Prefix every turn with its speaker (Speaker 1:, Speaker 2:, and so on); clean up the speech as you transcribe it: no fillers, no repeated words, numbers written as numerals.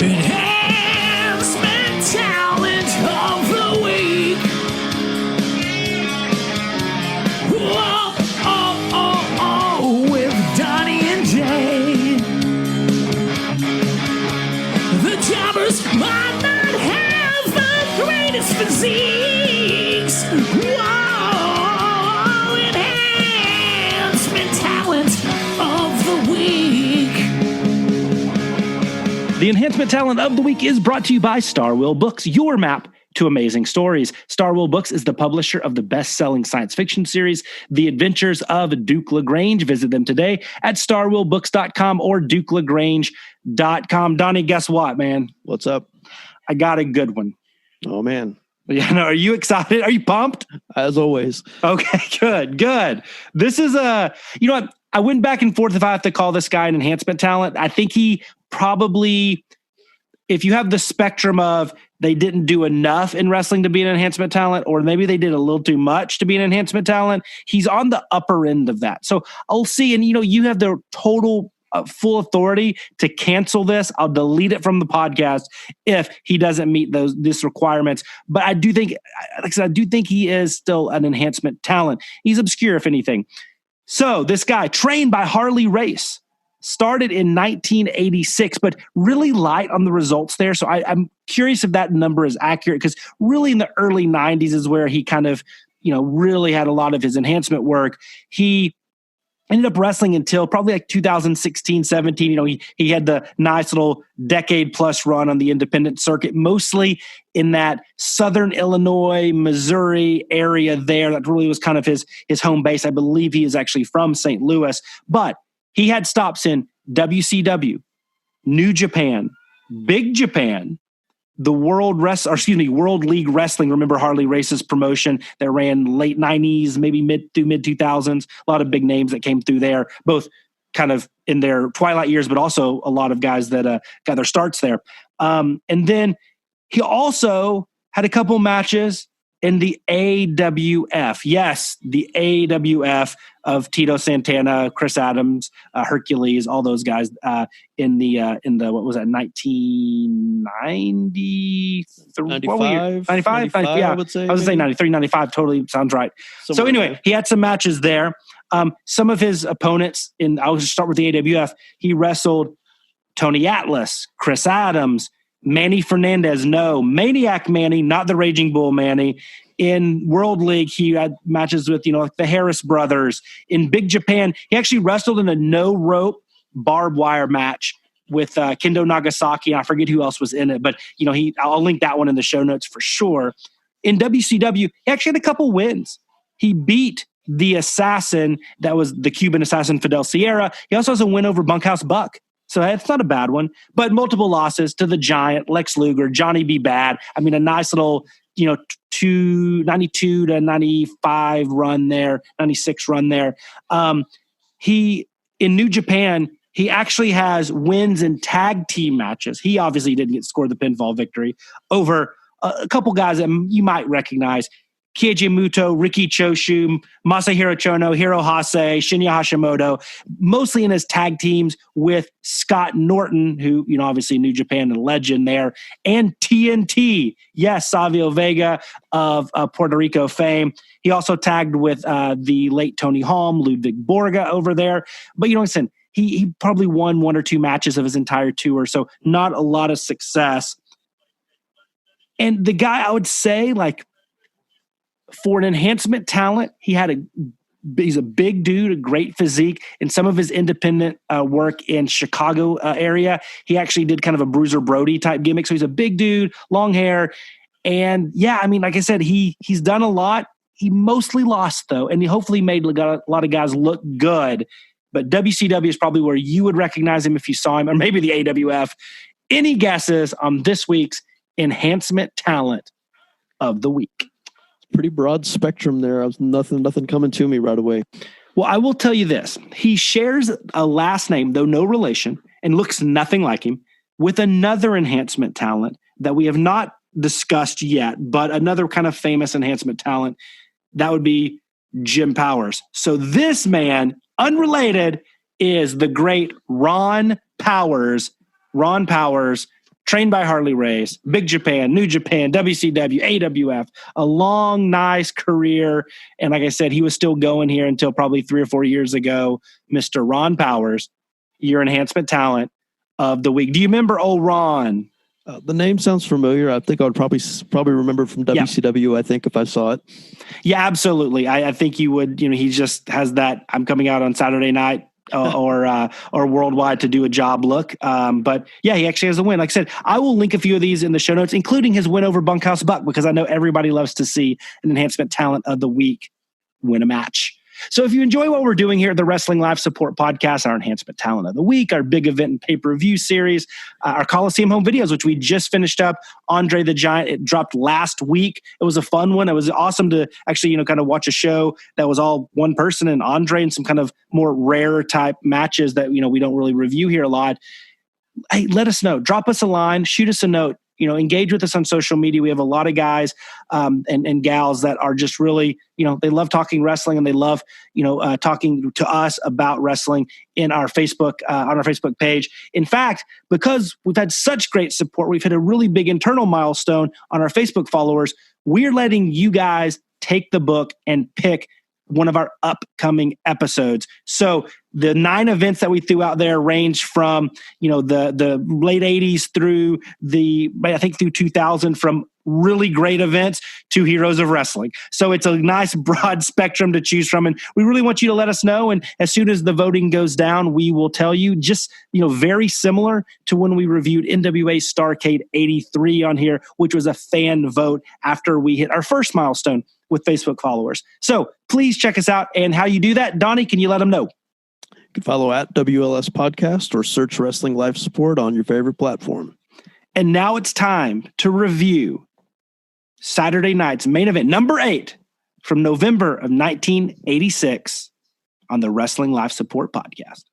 Speaker 1: Enhancement Talent of the Week. Whoa, with Donnie and Jay. The jobbers might not have the greatest physiques. Whoa, Enhancement Talent of the Week.
Speaker 2: The Enhancement Talent of the Week is brought to you by Star Will Books, your map to amazing stories. Star Will Books is the publisher of the best-selling science fiction series, The Adventures of Duke LaGrange. Visit them today at starwillbooks.com or dukelagrange.com. Donnie, guess what, man?
Speaker 3: What's up?
Speaker 2: I got a good one.
Speaker 3: Oh, man.
Speaker 2: Yeah, no, are you excited? Are you pumped?
Speaker 3: As always.
Speaker 2: Okay, good. This is you know what? I went back and forth if I have to call this guy an enhancement talent. I think he probably, if you have the spectrum of they didn't do enough in wrestling to be an enhancement talent, or maybe they did a little too much to be an enhancement talent, he's on the upper end of that. So I'll see. And, you have the total full authority to cancel this. I'll delete it from the podcast if he doesn't meet these requirements. But I do think, like I said, I do think he is still an enhancement talent. He's obscure, if anything. So this guy, trained by Harley Race, started in 1986, but really light on the results there. So I'm curious if that number is accurate, because really in the early 90s is where he kind of, really had a lot of his enhancement work. He ended up wrestling until probably like 2016, 17. He had the nice little decade plus run on the independent circuit, mostly in that Southern Illinois, Missouri area there. That really was kind of his home base. I believe he is actually from St. Louis, but he had stops in WCW, New Japan, Big Japan, the World League Wrestling. Remember Harley Race's promotion that ran late 90s, maybe mid 2000s. A lot of big names that came through there, both kind of in their twilight years, but also a lot of guys that got their starts there. And then he also had a couple matches in the AWF. Yes, the AWF of Tito Santana, Chris Adams, Hercules, all those guys in the what was that, 1993? 95? Yeah,
Speaker 3: I would say.
Speaker 2: I was going to say 93, 95. Totally sounds right. So anyway, he had some matches there. Some of his opponents, I'll just start with the AWF. He wrestled Tony Atlas, Chris Adams, Manny Fernandez, Maniac Manny, not the Raging Bull Manny. In World League, he had matches with, like the Harris brothers. In Big Japan, he actually wrestled in a no-rope barbed wire match with Kendo Nagasaki. I forget who else was in it, but, I'll link that one in the show notes for sure. In WCW, he actually had a couple wins. He beat the assassin, that was the Cuban assassin Fidel Sierra. He also has a win over Bunkhouse Buck. So that's not a bad one, but multiple losses to the Giant, Lex Luger, Johnny B. Bad. I mean, a nice little, 92 to 95 run there, 96 run there. He, in New Japan, he actually has wins in tag team matches. He obviously didn't score the pinfall victory over a couple guys that you might recognize. Keiji Muto, Riki Choshu, Masahiro Chono, Hirohase, Shinya Hashimoto, mostly in his tag teams with Scott Norton, who, obviously New Japan, a legend there, and TNT. Yes, Savio Vega of Puerto Rico fame. He also tagged with the late Tony Halm, Ludwig Borga over there. But, listen, he probably won one or two matches of his entire tour, so not a lot of success. And the guy, I would say, for an enhancement talent, he's a big dude, a great physique. In some of his independent work in Chicago area, he actually did kind of a Bruiser Brody type gimmick. So he's a big dude, long hair. And yeah, I mean, like I said, he's done a lot. He mostly lost though. And he hopefully made a lot of guys look good. But WCW is probably where you would recognize him if you saw him, or maybe the AWF. Any guesses on this week's enhancement talent of the week?
Speaker 3: Pretty broad spectrum there. I was nothing coming to me right away.
Speaker 2: Well, I will tell you this. He shares a last name, though no relation, and looks nothing like him, with another enhancement talent that we have not discussed yet, but another kind of famous enhancement talent. That would be Jim Powers. So this man, unrelated, is the great Ron Powers. Ron Powers, trained by Harley Race, Big Japan, New Japan, WCW, AWF, a long, nice career. And like I said, he was still going here until probably 3 or 4 years ago. Mr. Ron Powers, your Enhancement Talent of the Week. Do you remember old Ron?
Speaker 3: The name sounds familiar. I think I would probably remember from WCW. Yeah. I think if I saw it.
Speaker 2: Yeah, absolutely. I think you would. He just has that "I'm coming out on Saturday night" or worldwide to do a job look. But yeah, he actually has a win. Like I said, I will link a few of these in the show notes, including his win over Bunkhouse Buck, because I know everybody loves to see an Enhancement Talent of the Week win a match. So if you enjoy what we're doing here at the Wrestling Live Support Podcast, our Enhancement Talent of the Week, our big event and pay-per-view series, our Coliseum home videos, which we just finished up, Andre the Giant, it dropped last week. It was a fun one. It was awesome to actually, kind of watch a show that was all one person and Andre and some kind of more rare type matches that, we don't really review here a lot. Hey, let us know. Drop us a line, shoot us a note. Engage with us on social media. We have a lot of guys and gals that are just really, they love talking wrestling and they love, talking to us about wrestling in our Facebook, on our Facebook page. In fact, because we've had such great support, we've hit a really big internal milestone on our Facebook followers. We're letting you guys take the book and pick one of our upcoming episodes. So the 9 events that we threw out there range from, the late 80s through through 2000, from really great events to heroes of wrestling. So it's a nice broad spectrum to choose from. And we really want you to let us know. And as soon as the voting goes down, we will tell you. Just, very similar to when we reviewed NWA Starrcade 83 on here, which was a fan vote after we hit our first milestone with Facebook followers. So please check us out. And how you do that, Donnie, can you let them know?
Speaker 3: You can follow at WLS Podcast or search Wrestling Live Support on your favorite platform.
Speaker 2: And now it's time to review Saturday night's main event, number 8 from November of 1986 on the Wrestling Live Support Podcast.